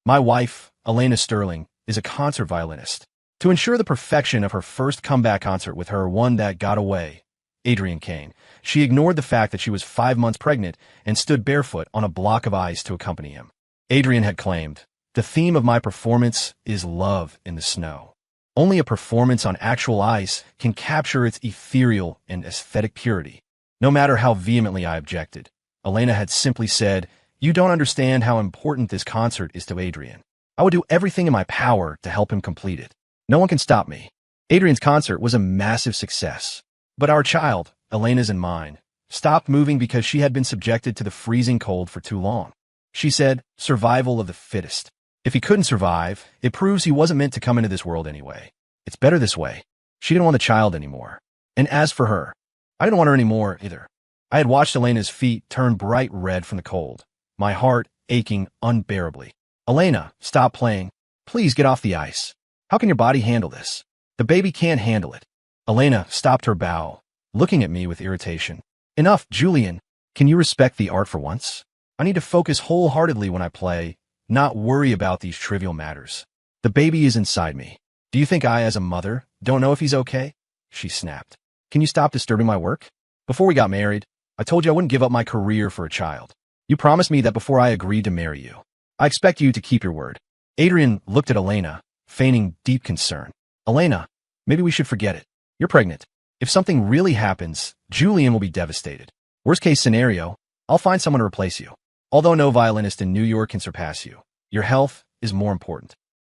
My wife, Elena Sterling, is a concert violinist. To ensure the perfection of her first comeback concert with her one that got away, Adrian Kane, she ignored the fact that she was 5 months pregnant and stood barefoot on a block of ice to accompany him. Adrian had claimed, "The theme of my performance is love in the snow. Only a performance on actual ice can capture its ethereal and aesthetic purity." No matter how vehemently I objected, Elena had simply said, "You don't understand how important this concert is to Adrian. I would do everything in my power to help him complete it. No one can stop me." Adrian's concert was a massive success. But our child, Elena's and mine, stopped moving because she had been subjected to the freezing cold for too long. She said, "Survival of the fittest. If he couldn't survive, it proves he wasn't meant to come into this world anyway. It's better this way." She didn't want the child anymore. And as for her, I didn't want her anymore either. I had watched Elena's feet turn bright red from the cold, my heart aching unbearably. "Elena, stop playing. Please get off the ice. How can your body handle this? The baby can't handle it." Elena stopped her bow, looking at me with irritation. "Enough, Julian. Can you respect the art for once? I need to focus wholeheartedly when I play, not worry about these trivial matters. The baby is inside me. Do you think I, as a mother, don't know if he's okay?" She snapped. "Can you stop disturbing my work? Before we got married, I told you I wouldn't give up my career for a child. You promised me that before I agreed to marry you. I expect you to keep your word." Adrian looked at Elena, feigning deep concern. "Elena, maybe we should forget it. You're pregnant. If something really happens, Julian will be devastated. Worst case scenario, I'll find someone to replace you. Although no violinist in New York can surpass you, your health is more important."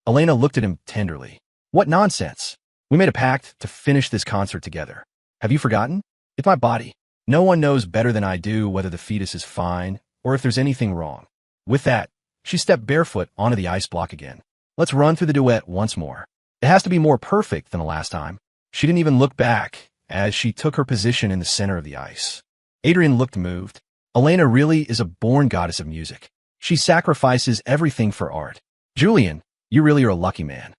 Elena looked at him tenderly. "What nonsense. We made a pact to finish this concert together. Have you forgotten? It's my body. No one knows better than I do whether the fetus is fine or if there's anything wrong." With that, she stepped barefoot onto the ice block again. "Let's run through the duet once more. It has to be more perfect than the last time." She didn't even look back as she took her position in the center of the ice. Adrian looked moved. Elena really is a born goddess of music. She sacrifices everything for art. "Julian, you really are a lucky man."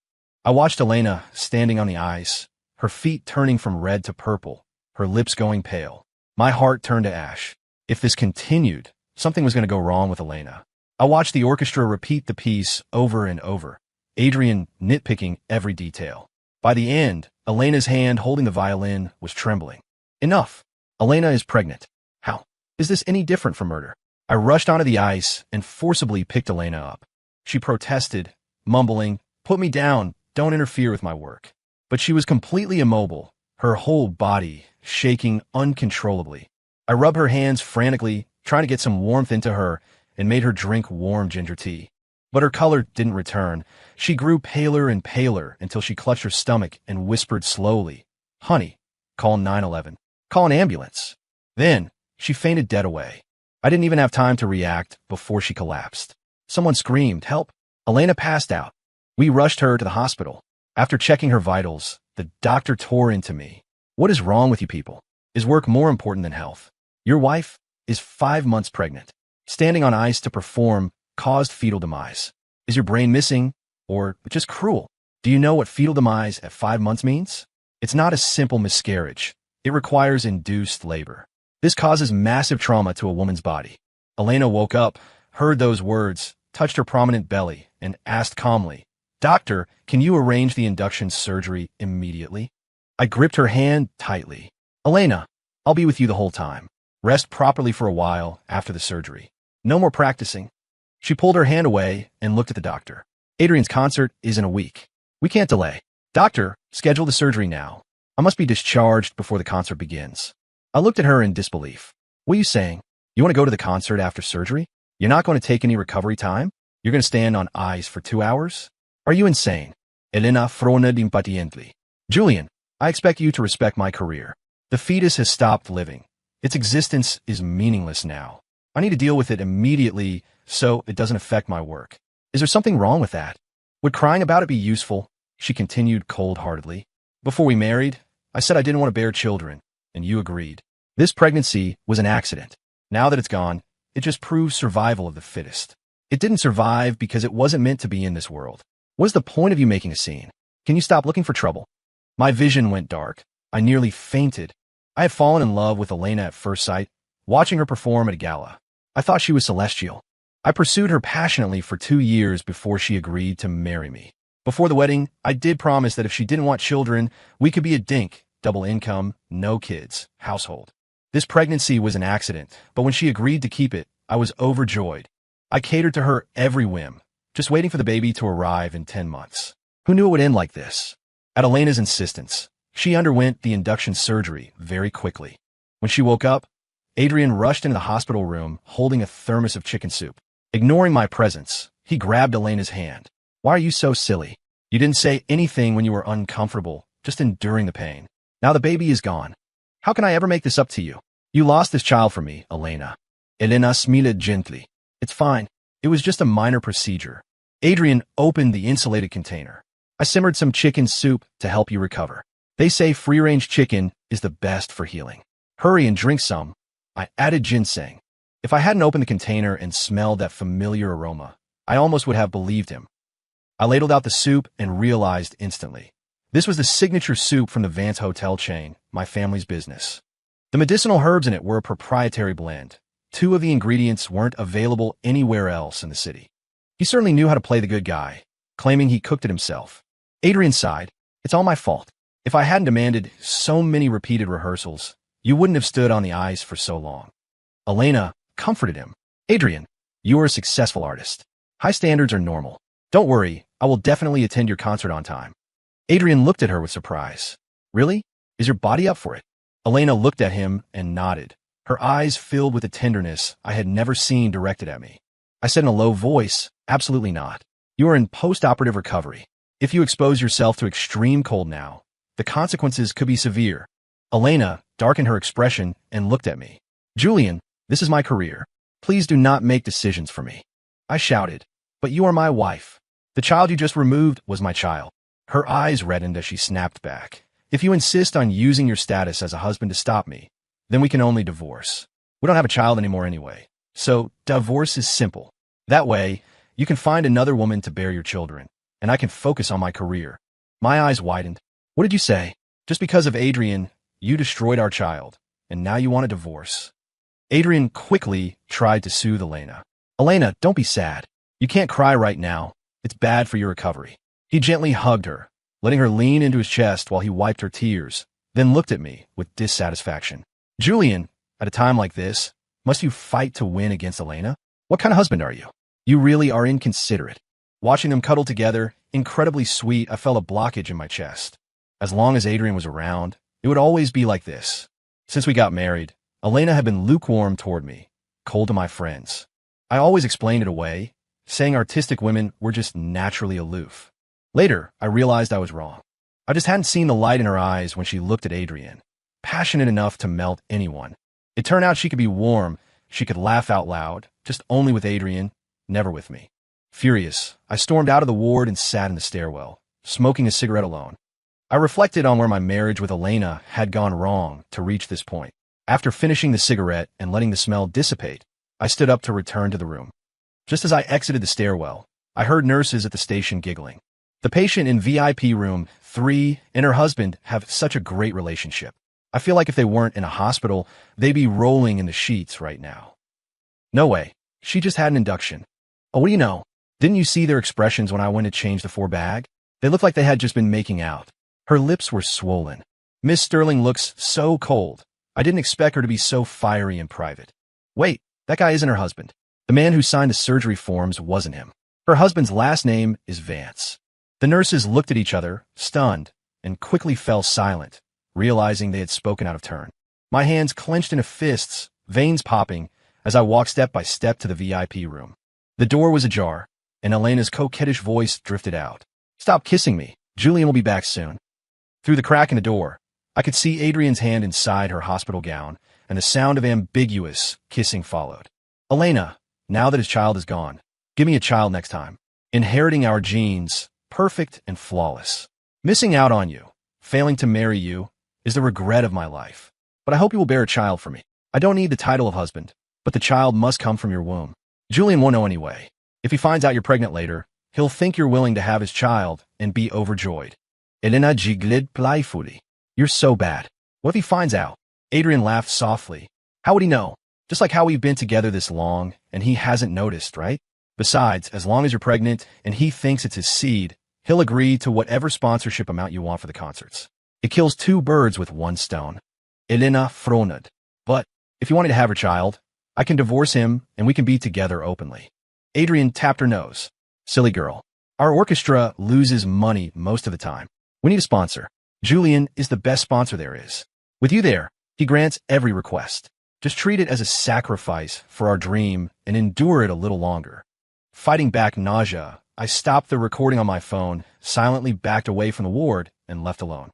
I watched Elena standing on the ice, her feet turning from red to purple, her lips going pale. My heart turned to ash. If this continued, something was going to go wrong with Elena. I watched the orchestra repeat the piece over and over, Adrian nitpicking every detail. By the end, Elena's hand holding the violin was trembling. "Enough. Elena is pregnant. How? Is this any different from murder?" I rushed onto the ice and forcibly picked Elena up. She protested, mumbling, "Put me down. Don't interfere with my work." But she was completely immobile, her whole body shaking uncontrollably. I rubbed her hands frantically, trying to get some warmth into her, and made her drink warm ginger tea. But her color didn't return. She grew paler and paler until she clutched her stomach and whispered slowly, "Honey, call 911. Call an ambulance." Then, she fainted dead away. I didn't even have time to react before she collapsed. Someone screamed, "Help!" Elena passed out. We rushed her to the hospital. After checking her vitals, the doctor tore into me. "What is wrong with you people? Is work more important than health? Your wife is 5 months pregnant. Standing on ice to perform caused fetal demise. Is your brain missing, or just cruel? Do you know what fetal demise at 5 months means? It's not a simple miscarriage. It requires induced labor. This causes massive trauma to a woman's body." Elena woke up, heard those words, touched her prominent belly, and asked calmly, "Doctor, can you arrange the induction surgery immediately?" I gripped her hand tightly. "Elena, I'll be with you the whole time. Rest properly for a while after the surgery. No more practicing." She pulled her hand away and looked at the doctor. "Adrian's concert is in a week. We can't delay. Doctor, schedule the surgery now. I must be discharged before the concert begins." I looked at her in disbelief. "What are you saying? You want to go to the concert after surgery? You're not going to take any recovery time? You're going to stand on ice for 2 hours? Are you insane?" Elena froned impatiently. "Julian, I expect you to respect my career. The fetus has stopped living. Its existence is meaningless now. I need to deal with it immediately so it doesn't affect my work. Is there something wrong with that? Would crying about it be useful?" She continued cold-heartedly. "Before we married, I said I didn't want to bear children, and you agreed. This pregnancy was an accident. Now that it's gone, it just proves survival of the fittest. It didn't survive because it wasn't meant to be in this world. What's the point of you making a scene? Can you stop looking for trouble?" My vision went dark. I nearly fainted. I had fallen in love with Elena at first sight, watching her perform at a gala. I thought she was celestial. I pursued her passionately for 2 years before she agreed to marry me. Before the wedding, I did promise that if she didn't want children, we could be a dink, double income, no kids, household. This pregnancy was an accident, but when she agreed to keep it, I was overjoyed. I catered to her every whim, just waiting for the baby to arrive in 10 months. Who knew it would end like this? At Elena's insistence, she underwent the induction surgery very quickly. When she woke up, Adrian rushed into the hospital room holding a thermos of chicken soup. Ignoring my presence, he grabbed Elena's hand. Why are you so silly? You didn't say anything when you were uncomfortable, just enduring the pain. Now the baby is gone. How can I ever make this up to you? You lost this child for me, Elena. Elena smiled gently. It's fine. It was just a minor procedure. Adrian opened the insulated container. I simmered some chicken soup to help you recover. They say free-range chicken is the best for healing. Hurry and drink some. I added ginseng. If I hadn't opened the container and smelled that familiar aroma, I almost would have believed him. I ladled out the soup and realized instantly. This was the signature soup from the Vance Hotel chain, my family's business. The medicinal herbs in it were a proprietary blend. 2 of the ingredients weren't available anywhere else in the city. He certainly knew how to play the good guy, claiming he cooked it himself. Adrian sighed. It's all my fault. If I hadn't demanded so many repeated rehearsals, you wouldn't have stood on the ice for so long. Elena comforted him. Adrian, you are a successful artist. High standards are normal. Don't worry, I will definitely attend your concert on time. Adrian looked at her with surprise. Really? Is your body up for it? Elena looked at him and nodded, her eyes filled with a tenderness I had never seen directed at me. I said in a low voice, absolutely not. You are in post-operative recovery. If you expose yourself to extreme cold now, the consequences could be severe. Elena darkened her expression and looked at me. Julian, this is my career. Please do not make decisions for me. I shouted, but you are my wife. The child you just removed was my child. Her eyes reddened as she snapped back. If you insist on using your status as a husband to stop me, then we can only divorce. We don't have a child anymore anyway. So, divorce is simple. That way, you can find another woman to bear your children, and I can focus on my career. My eyes widened. What did you say? Just because of Adrian, you destroyed our child, and now you want a divorce. Adrian quickly tried to soothe Elena. Elena, don't be sad. You can't cry right now. It's bad for your recovery. He gently hugged her, letting her lean into his chest while he wiped her tears, then looked at me with dissatisfaction. Julian, at a time like this, must you fight to win against Elena? What kind of husband are you? You really are inconsiderate. Watching them cuddle together, incredibly sweet, I felt a blockage in my chest. As long as Adrian was around, it would always be like this. Since we got married, Elena had been lukewarm toward me, cold to my friends. I always explained it away, saying artistic women were just naturally aloof. Later, I realized I was wrong. I just hadn't seen the light in her eyes when she looked at Adrian, passionate enough to melt anyone. It turned out she could be warm, she could laugh out loud, just only with Adrian, never with me. Furious, I stormed out of the ward and sat in the stairwell, smoking a cigarette alone. I reflected on where my marriage with Elena had gone wrong to reach this point. After finishing the cigarette and letting the smell dissipate, I stood up to return to the room. Just as I exited the stairwell, I heard nurses at the station giggling. The patient in VIP room 3 and her husband have such a great relationship. I feel like if they weren't in a hospital, they'd be rolling in the sheets right now. No way. She just had an induction. Oh, what do you know? Didn't you see their expressions when I went to change the 4 bag? They looked like they had just been making out. Her lips were swollen. Miss Sterling looks so cold. I didn't expect her to be so fiery in private. Wait, that guy isn't her husband. The man who signed the surgery forms wasn't him. Her husband's last name is Vance. The nurses looked at each other, stunned, and quickly fell silent, realizing they had spoken out of turn. My hands clenched into fists, veins popping, as I walked step by step to the VIP room. The door was ajar, and Elena's coquettish voice drifted out. Stop kissing me. Julian will be back soon. Through the crack in the door, I could see Adrian's hand inside her hospital gown, and the sound of ambiguous kissing followed. Elena, now that his child is gone, give me a child next time. Inheriting our genes, perfect and flawless. Missing out on you, failing to marry you, is the regret of my life. But I hope you will bear a child for me. I don't need the title of husband, but the child must come from your womb. Julian won't know anyway. If he finds out you're pregnant later, he'll think you're willing to have his child and be overjoyed. Elena giggled playfully. You're so bad. What if he finds out? Adrian laughed softly. How would he know? Just like how we've been together this long, and he hasn't noticed, right? Besides, as long as you're pregnant and he thinks it's his seed, he'll agree to whatever sponsorship amount you want for the concerts. It kills two birds with one stone. Elena Fronad. But if you wanted to have her child, I can divorce him and we can be together openly. Adrian tapped her nose. Silly girl. Our orchestra loses money most of the time. We need a sponsor. Julian is the best sponsor there is. With you there, he grants every request. Just treat it as a sacrifice for our dream and endure it a little longer. Fighting back nausea, I stopped the recording on my phone, silently backed away from the ward, and left alone.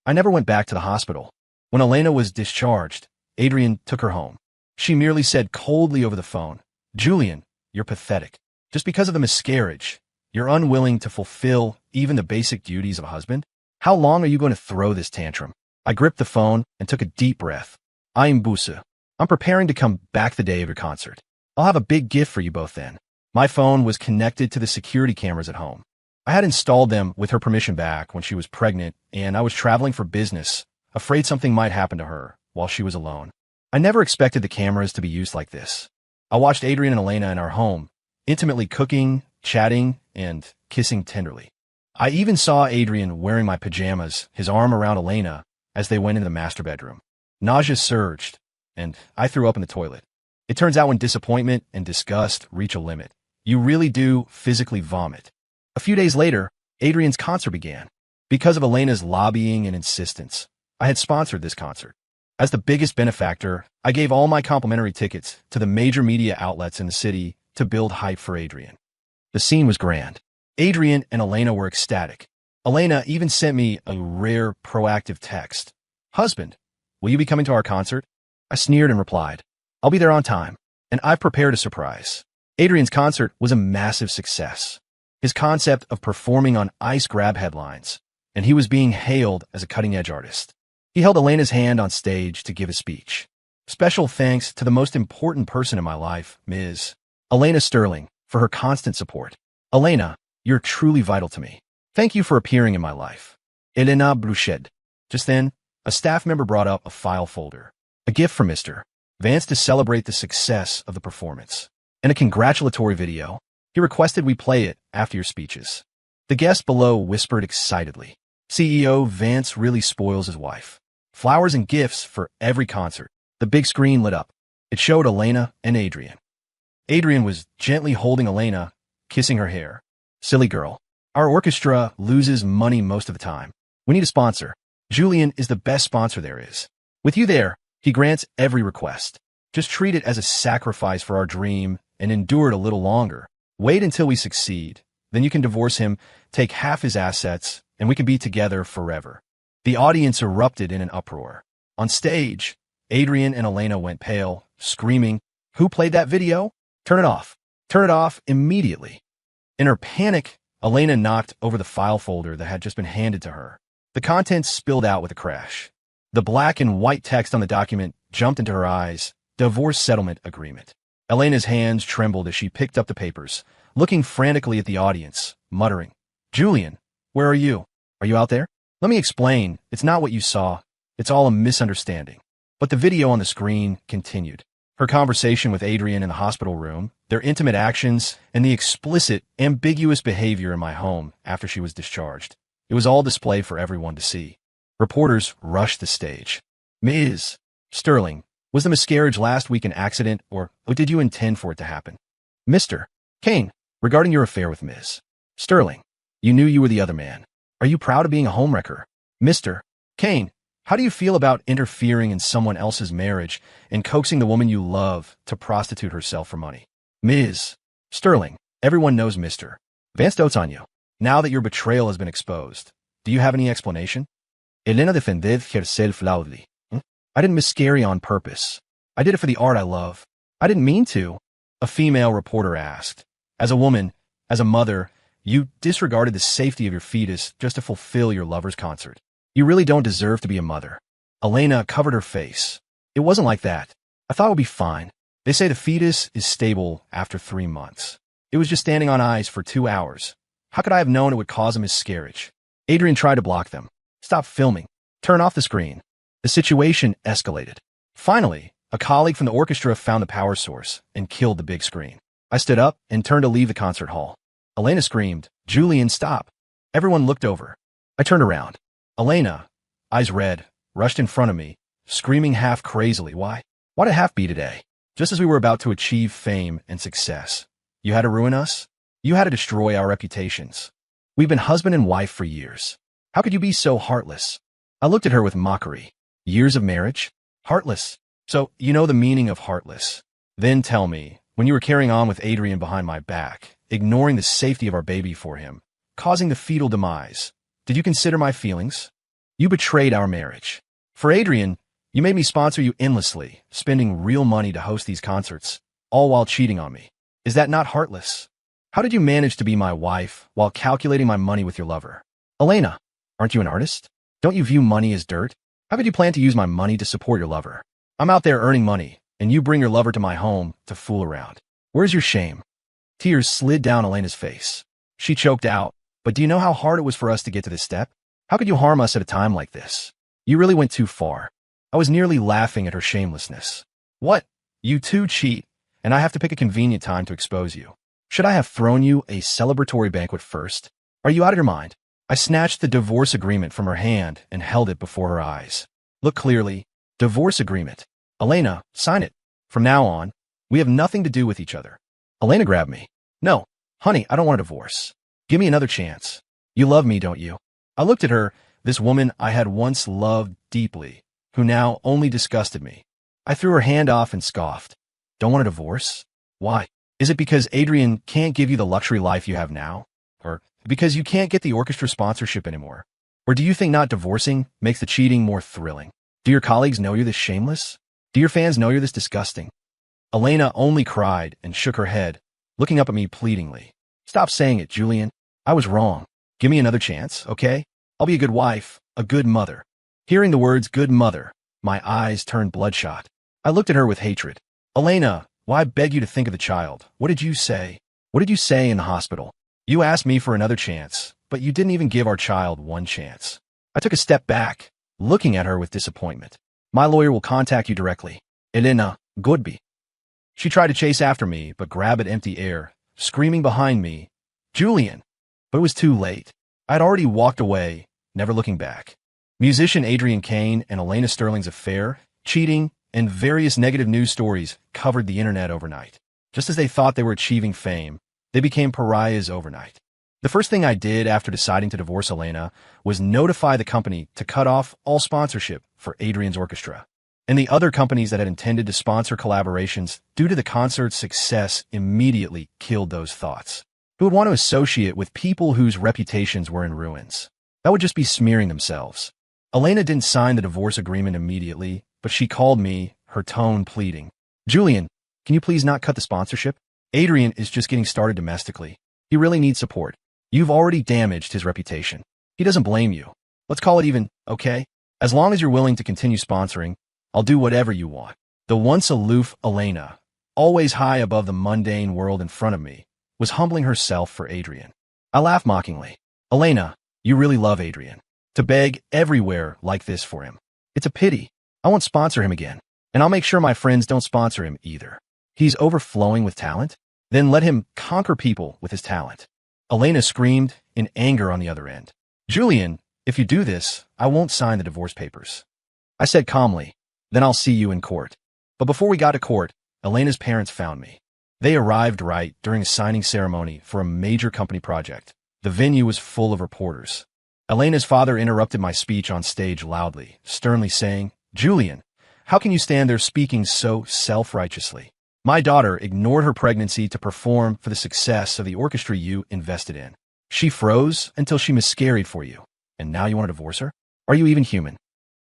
I never went back to the hospital. When Elena was discharged, Adrian took her home. She merely said coldly over the phone, Julian, you're pathetic. Just because of the miscarriage, you're unwilling to fulfill even the basic duties of a husband? How long are you going to throw this tantrum? I gripped the phone and took a deep breath. I'm Busa. I'm preparing to come back the day of your concert. I'll have a big gift for you both then. My phone was connected to the security cameras at home. I had installed them with her permission back when she was pregnant, and I was traveling for business, afraid something might happen to her while she was alone. I never expected the cameras to be used like this. I watched Adrian and Elena in our home, intimately cooking, chatting, and kissing tenderly. I even saw Adrian wearing my pajamas, his arm around Elena, as they went into the master bedroom. Nausea surged, and I threw up in the toilet. It turns out when disappointment and disgust reach a limit, you really do physically vomit. A few days later, Adrian's concert began. Because of Elena's lobbying and insistence, I had sponsored this concert. As the biggest benefactor, I gave all my complimentary tickets to the major media outlets in the city to build hype for Adrian. The scene was grand. Adrian and Elena were ecstatic. Elena even sent me a rare, proactive text. Husband, will you be coming to our concert? I sneered and replied, I'll be there on time, and I've prepared a surprise. Adrian's concert was a massive success. His concept of performing on ice grabbed headlines, and he was being hailed as a cutting-edge artist. He held Elena's hand on stage to give a speech. Special thanks to the most important person in my life, Ms. Elena Sterling, for her constant support. Elena, you're truly vital to me. Thank you for appearing in my life. Elena Bruched. Just then, a staff member brought up a file folder. A gift from Mr. Vance to celebrate the success of the performance. And a congratulatory video. He requested we play it after your speeches. The guest below whispered excitedly. CEO Vance really spoils his wife. Flowers and gifts for every concert. The big screen lit up. It showed Elena and Adrian. Adrian was gently holding Elena, kissing her hair. Silly girl. Our orchestra loses money most of the time. We need a sponsor. Julian is the best sponsor there is. With you there, he grants every request. Just treat it as a sacrifice for our dream and endure it a little longer. Wait until we succeed. Then you can divorce him, take half his assets, and we can be together forever. The audience erupted in an uproar. On stage, Adrian and Elena went pale, screaming, Who played that video? Turn it off. Turn it off immediately. In her panic, Elena knocked over the file folder that had just been handed to her. The contents spilled out with a crash. The black and white text on the document jumped into her eyes. Divorce settlement agreement. Elena's hands trembled as she picked up the papers, looking frantically at the audience, muttering, Julian, where are you? Are you out there? Let me explain. It's not what you saw. It's all a misunderstanding. But the video on the screen continued. Her conversation with Adrian in the hospital room, their intimate actions, and the explicit, ambiguous behavior in my home after she was discharged. It was all displayed for everyone to see. Reporters rushed the stage. Ms. Sterling, was the miscarriage last week an accident, or did you intend for it to happen? Mr. Kane, regarding your affair with Ms. Sterling, you knew you were the other man. Are you proud of being a homewrecker? Mr. Kane, how do you feel about interfering in someone else's marriage and coaxing the woman you love to prostitute herself for money? Ms. Sterling, everyone knows Mr. Vance dotes on you. Now that your betrayal has been exposed, do you have any explanation? Elena defended herself loudly. I didn't miscarry on purpose. I did it for the art I love. I didn't mean to. A female reporter asked. As a woman, as a mother, you disregarded the safety of your fetus just to fulfill your lover's concert. You really don't deserve to be a mother. Elena covered her face. It wasn't like that. I thought it would be fine. They say the fetus is stable after 3 months. It was just standing on ice for 2 hours. How could I have known it would cause a miscarriage? Adrian tried to block them. Stop filming. Turn off the screen. The situation escalated. Finally, A colleague from the orchestra found the power source and killed the big screen. I stood up and turned to leave the concert hall. Elena screamed, "Julian, stop." Everyone looked over. I turned around. Elena, eyes red, rushed in front of me, screaming half crazily, "Why? Why'd it have to be today? Just as we were about to achieve fame and success. You had to ruin us? You had to destroy our reputations. We've been husband and wife for years. How could you be so heartless?" I looked at her with mockery. Years of marriage? Heartless? So, you know the meaning of heartless. Then tell me, when you were carrying on with Adrian behind my back, ignoring the safety of our baby for him, causing the fetal demise, did you consider my feelings? You betrayed our marriage. For Adrian, you made me sponsor you endlessly, spending real money to host these concerts, all while cheating on me. Is that not heartless? How did you manage to be my wife while calculating my money with your lover? Elena, aren't you an artist? Don't you view money as dirt? How could you plan to use my money to support your lover? I'm out there earning money, and you bring your lover to my home to fool around. Where's your shame? Tears slid down Elena's face. She choked out, "But do you know how hard it was for us to get to this step? How could you harm us at a time like this? You really went too far." I was nearly laughing at her shamelessness. "What? You too cheat, and I have to pick a convenient time to expose you. Should I have thrown you a celebratory banquet first? Are you out of your mind?" I snatched the divorce agreement from her hand and held it before her eyes. "Look clearly. Divorce agreement. Elena, sign it. From now on, we have nothing to do with each other." Elena grabbed me. "No, honey, I don't want a divorce. Give me another chance. You love me, don't you?" I looked at her, this woman I had once loved deeply, who now only disgusted me. I threw her hand off and scoffed. "Don't want a divorce? Why? Is it because Adrian can't give you the luxury life you have now? Or because you can't get the orchestra sponsorship anymore? Or do you think not divorcing makes the cheating more thrilling? Do your colleagues know you're this shameless? Do your fans know you're this disgusting?" Elena only cried and shook her head, looking up at me pleadingly. "Stop saying it, Julian. I was wrong. Give me another chance, okay? I'll be a good wife, a good mother." Hearing the words "good mother," my eyes turned bloodshot. I looked at her with hatred. "Elena, why beg you to think of the child? What did you say? What did you say in the hospital? You asked me for another chance, but you didn't even give our child one chance." I took a step back, looking at her with disappointment. "My lawyer will contact you directly. Elena, goodbye." She tried to chase after me, but grabbed at empty air, screaming behind me, "Julian!" But it was too late. I had already walked away, never looking back. Musician Adrian Kane and Elena Sterling's affair, cheating, and various negative news stories covered the internet overnight. Just as they thought they were achieving fame, they became pariahs overnight. The first thing I did after deciding to divorce Elena was notify the company to cut off all sponsorship for Adrian's orchestra. And the other companies that had intended to sponsor collaborations due to the concert's success immediately killed those thoughts. Who would want to associate with people whose reputations were in ruins? That would just be smearing themselves. Elena didn't sign the divorce agreement immediately, but she called me, her tone pleading. "Julian, can you please not cut the sponsorship? Adrian is just getting started domestically. He really needs support. You've already damaged his reputation. He doesn't blame you. Let's call it even, okay? As long as you're willing to continue sponsoring, I'll do whatever you want." The once aloof Elena, always high above the mundane world in front of me, was humbling herself for Adrian. I laughed mockingly. "Elena, you really love Adrian. To beg everywhere like this for him. It's a pity. I won't sponsor him again, and I'll make sure my friends don't sponsor him either. He's overflowing with talent? Then let him conquer people with his talent." Elena screamed in anger on the other end. "Julian, if you do this, I won't sign the divorce papers." I said calmly, "Then I'll see you in court." But before we got to court, Elena's parents found me. They arrived right during a signing ceremony for a major company project. The venue was full of reporters. Elena's father interrupted my speech on stage loudly, sternly saying, "Julian, how can you stand there speaking so self-righteously? My daughter ignored her pregnancy to perform for the success of the orchestra you invested in. She froze until she miscarried for you, and now you want to divorce her? Are you even human?"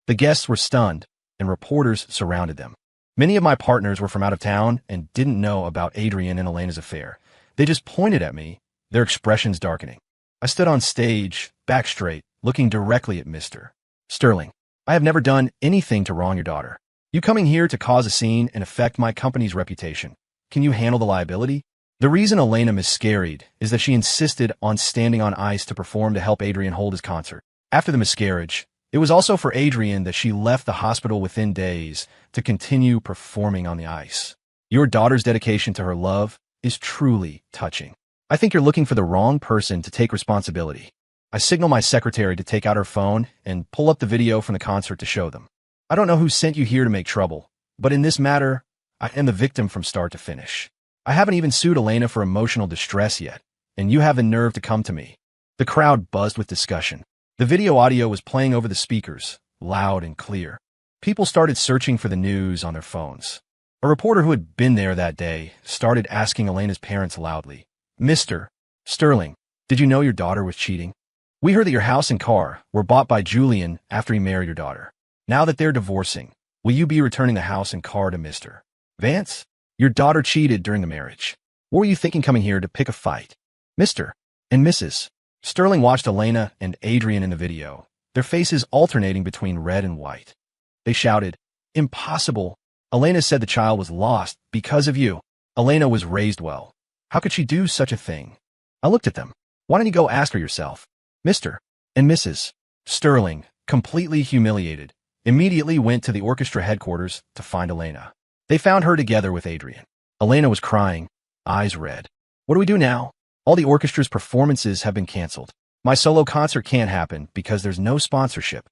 The guests were stunned, and reporters surrounded them. Many of my partners were from out of town and didn't know about Adrian and Elena's affair. They just pointed at me, their expressions darkening. I stood on stage, back straight, looking directly at Mr. Sterling. "I have never done anything to wrong your daughter. You coming here to cause a scene and affect my company's reputation. Can you handle the liability?" The reason Elena miscarried is that she insisted on standing on ice to perform to help Adrian hold his concert. After the miscarriage, It was also for Adrian that she left the hospital within days to continue performing on the ice. Your daughter's dedication to her love is truly touching. I think you're looking for the wrong person to take responsibility. I signal my secretary to take out her phone and pull up the video from the concert to show them. I don't know who sent you here to make trouble, but in this matter, I am the victim from start to finish. I haven't even sued Elena for emotional distress yet, and you have the nerve to come to me. The crowd buzzed with discussion. The video audio was playing over the speakers, loud and clear. People started searching for the news on their phones. A reporter who had been there that day started asking Elena's parents loudly, "Mr. Sterling, did you know your daughter was cheating? We heard that your house and car were bought by Julian after he married your daughter. Now that they're divorcing, will you be returning the house and car to Mr. Vance? Your daughter cheated during the marriage. What were you thinking coming here to pick a fight?" Mr. and Mrs. Sterling watched Elena and Adrian in the video, their faces alternating between red and white. They shouted, "Impossible. Elena said the child was lost because of you. Elena was raised well. How could she do such a thing?" I looked at them. "Why don't you go ask her yourself?" Mr. and Mrs. Sterling, completely humiliated, immediately went to the orchestra headquarters to find Elena. They found her together with Adrian. Elena was crying, eyes red. "What do we do now? All the orchestra's performances have been canceled. My solo concert can't happen because there's no sponsorship.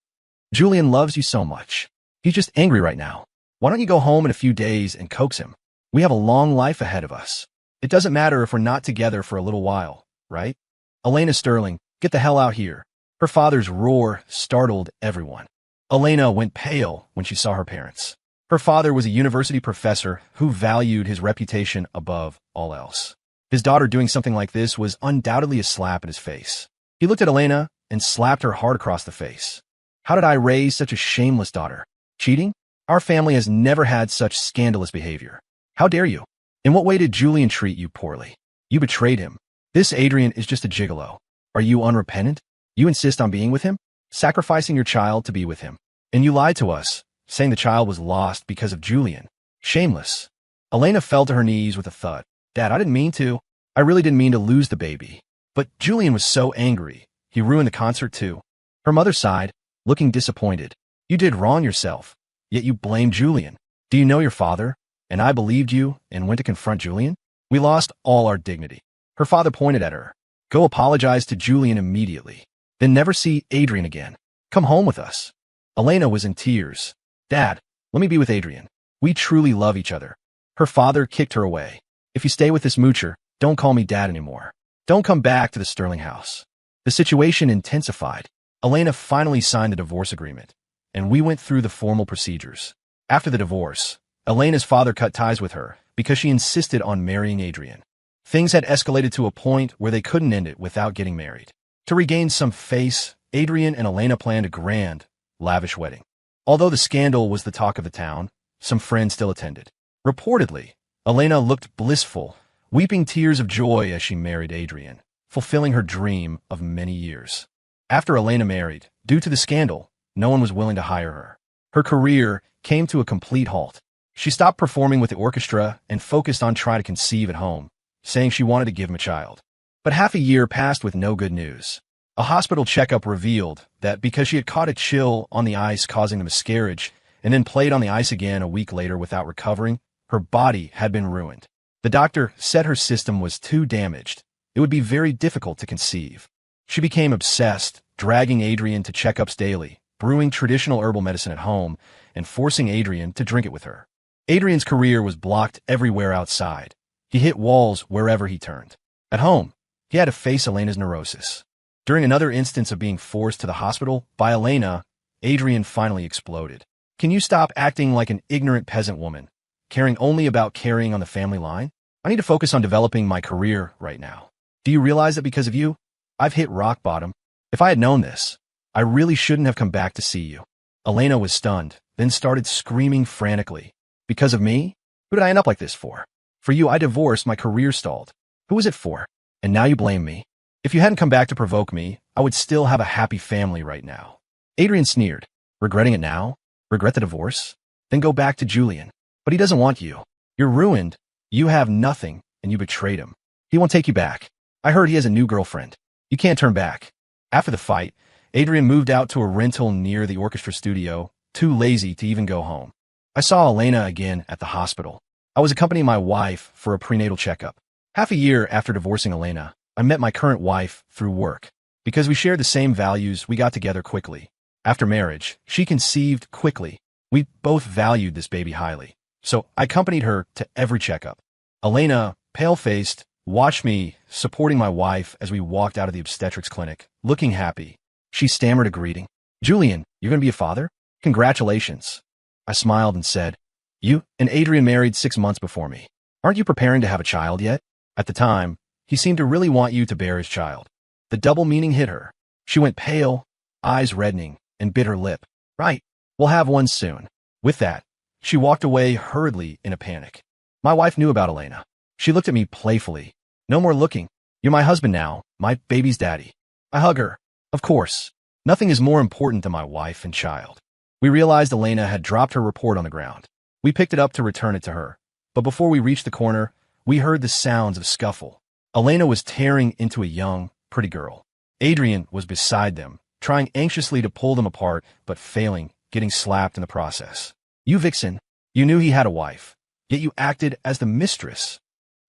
Julian loves you so much. He's just angry right now. Why don't you go home in a few days and coax him? We have a long life ahead of us. It doesn't matter if we're not together for a little while, right?" Elena Sterling, "Get the hell out here." Her father's roar startled everyone. Elena went pale when she saw her parents. Her father was a university professor who valued his reputation above all else. His daughter doing something like this was undoubtedly a slap in his face. He looked at Elena and slapped her hard across the face. "How did I raise such a shameless daughter? Cheating? Our family has never had such scandalous behavior. How dare you? In what way did Julian treat you poorly? You betrayed him. This Adrian is just a gigolo. Are you unrepentant? You insist on being with him, sacrificing your child to be with him. And you lied to us, saying the child was lost because of Julian. Shameless." Elena fell to her knees with a thud. "Dad, I didn't mean to. I really didn't mean to lose the baby. But Julian was so angry. He ruined the concert too." Her mother sighed, looking disappointed. "You did wrong yourself, yet you blamed Julian. Do you know your father? And I believed you and went to confront Julian? We lost all our dignity." Her father pointed at her. "Go apologize to Julian immediately. Then never see Adrian again. Come home with us." Elena was in tears. "Dad, let me be with Adrian. We truly love each other." Her father kicked her away. "If you stay with this moocher, don't call me dad anymore. Don't come back to the Sterling house." The situation intensified. Elena finally signed the divorce agreement, and we went through the formal procedures. After the divorce, Elena's father cut ties with her because she insisted on marrying Adrian. Things had escalated to a point where they couldn't end it without getting married. To regain some face, Adrian and Elena planned a grand, lavish wedding. Although the scandal was the talk of the town, some friends still attended. Reportedly, Elena looked blissful, weeping tears of joy as she married Adrian, fulfilling her dream of many years. After Elena married, due to the scandal, no one was willing to hire her. Her career came to a complete halt. She stopped performing with the orchestra and focused on trying to conceive at home, saying she wanted to give him a child. But half a year passed with no good news. A hospital checkup revealed that because she had caught a chill on the ice causing a miscarriage and then played on the ice again a week later without recovering, her body had been ruined. The doctor said her system was too damaged. It would be very difficult to conceive. She became obsessed, dragging Adrian to checkups daily, brewing traditional herbal medicine at home, and forcing Adrian to drink it with her. Adrian's career was blocked everywhere outside. He hit walls wherever he turned. At home, he had to face Elena's neurosis. During another instance of being forced to the hospital by Elena, Adrian finally exploded. "Can you stop acting like an ignorant peasant woman, caring only about carrying on the family line? I need to focus on developing my career right now. Do you realize that because of you, I've hit rock bottom? If I had known this, I really shouldn't have come back to see you." Elena was stunned, then started screaming frantically. "Because of me? Who did I end up like this for? For you, I divorced, my career stalled. Who was it for? And now you blame me? If you hadn't come back to provoke me, I would still have a happy family right now." Adrian sneered. "Regretting it now? Regret the divorce? Then go back to Julian. But he doesn't want you. You're ruined. You have nothing, and you betrayed him. He won't take you back. I heard he has a new girlfriend. You can't turn back." After the fight, Adrian moved out to a rental near the orchestra studio, too lazy to even go home. I saw Elena again at the hospital. I was accompanying my wife for a prenatal checkup. Half a year after divorcing Elena, I met my current wife through work. Because we shared the same values, we got together quickly. After marriage, she conceived quickly. We both valued this baby highly. So I accompanied her to every checkup. Elena, pale-faced, watched me supporting my wife as we walked out of the obstetrics clinic, looking happy. She stammered a greeting. "Julian, you're going to be a father? Congratulations." I smiled and said, "You and Adrian married 6 months before me. Aren't you preparing to have a child yet?" At the time, he seemed to really want you to bear his child. The double meaning hit her. She went pale, eyes reddening, and bit her lip. "Right, we'll have one soon." With that, she walked away hurriedly in a panic. My wife knew about Elena. She looked at me playfully. "No more looking. You're my husband now, my baby's daddy." I hug her. Of course, nothing is more important than my wife and child. We realized Elena had dropped her report on the ground. We picked it up to return it to her. But before we reached the corner, we heard the sounds of scuffle. Elena was tearing into a young, pretty girl. Adrian was beside them, trying anxiously to pull them apart, but failing, getting slapped in the process. "You vixen, you knew he had a wife, yet you acted as the mistress.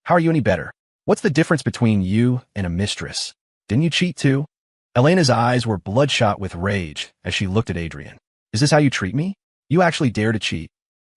How are you any better? What's the difference between you and a mistress? Didn't you cheat too?" Elena's eyes were bloodshot with rage as she looked at Adrian. "Is this how you treat me? You actually dare to cheat?"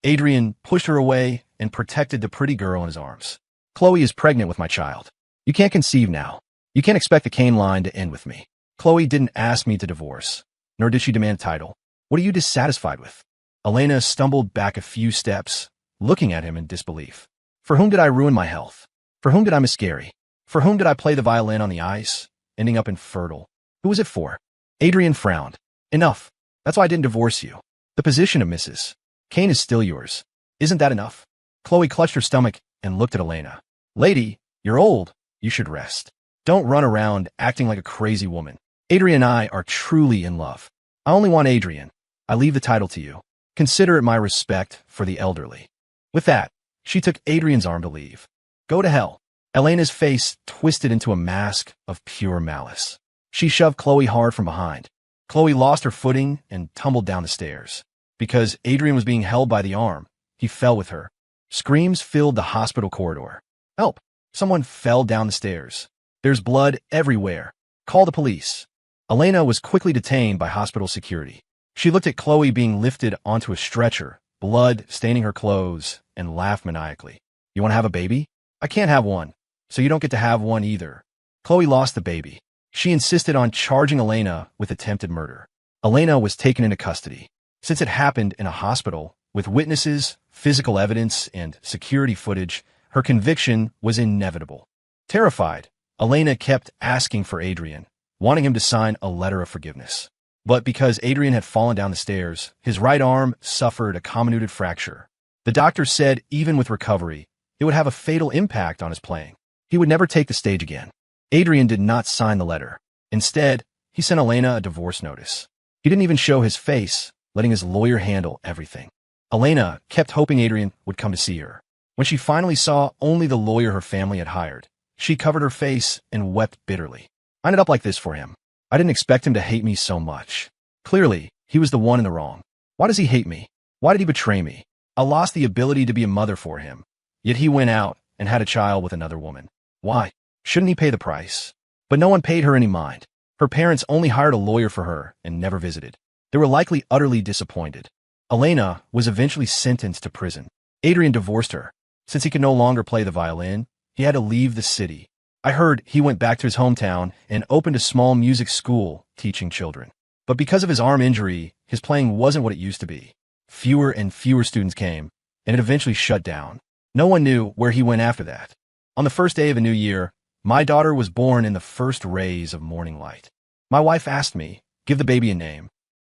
Adrian pushed her away and protected the pretty girl in his arms. "Chloe is pregnant with my child. You can't conceive now. You can't expect the Cain line to end with me. Chloe didn't ask me to divorce, nor did she demand a title. What are you dissatisfied with?" Elena stumbled back a few steps, looking at him in disbelief. "For whom did I ruin my health? For whom did I miscarry? For whom did I play the violin on the ice, ending up infertile? Who was it for?" Adrian frowned. "Enough. That's why I didn't divorce you. The position of Mrs. Cain is still yours. Isn't that enough?" Chloe clutched her stomach and looked at Elena. "Lady, you're old. You should rest. Don't run around acting like a crazy woman. Adrian and I are truly in love. I only want Adrian. I leave the title to you. Consider it my respect for the elderly." With that, she took Adrian's arm to leave. "Go to hell." Elena's face twisted into a mask of pure malice. She shoved Chloe hard from behind. Chloe lost her footing and tumbled down the stairs. Because Adrian was being held by the arm, he fell with her. Screams filled the hospital corridor. "Help! Someone fell down the stairs. There's blood everywhere. Call the police." Elena was quickly detained by hospital security. She looked at Chloe being lifted onto a stretcher, blood staining her clothes, and laughed maniacally. "You want to have a baby? I can't have one, so you don't get to have one either." Chloe lost the baby. She insisted on charging Elena with attempted murder. Elena was taken into custody. Since it happened in a hospital, with witnesses, physical evidence, and security footage, her conviction was inevitable. Terrified, Elena kept asking for Adrian, wanting him to sign a letter of forgiveness. But because Adrian had fallen down the stairs, his right arm suffered a comminuted fracture. The doctor said even with recovery, it would have a fatal impact on his playing. He would never take the stage again. Adrian did not sign the letter. Instead, he sent Elena a divorce notice. He didn't even show his face, letting his lawyer handle everything. Elena kept hoping Adrian would come to see her. When she finally saw only the lawyer her family had hired, she covered her face and wept bitterly. "I ended up like this for him. I didn't expect him to hate me so much. Clearly, he was the one in the wrong. Why does he hate me? Why did he betray me? I lost the ability to be a mother for him. Yet he went out and had a child with another woman. Why? Shouldn't he pay the price?" But no one paid her any mind. Her parents only hired a lawyer for her and never visited. They were likely utterly disappointed. Elena was eventually sentenced to prison. Adrian divorced her. Since he could no longer play the violin, he had to leave the city. I heard he went back to his hometown and opened a small music school teaching children. But because of his arm injury, his playing wasn't what it used to be. Fewer and fewer students came, and it eventually shut down. No one knew where he went after that. On the first day of a new year, my daughter was born in the first rays of morning light. My wife asked me, "Give the baby a name."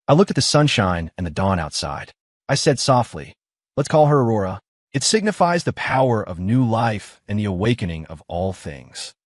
I looked at the sunshine and the dawn outside. I said softly, "Let's call her Aurora. It signifies the power of new life and the awakening of all things."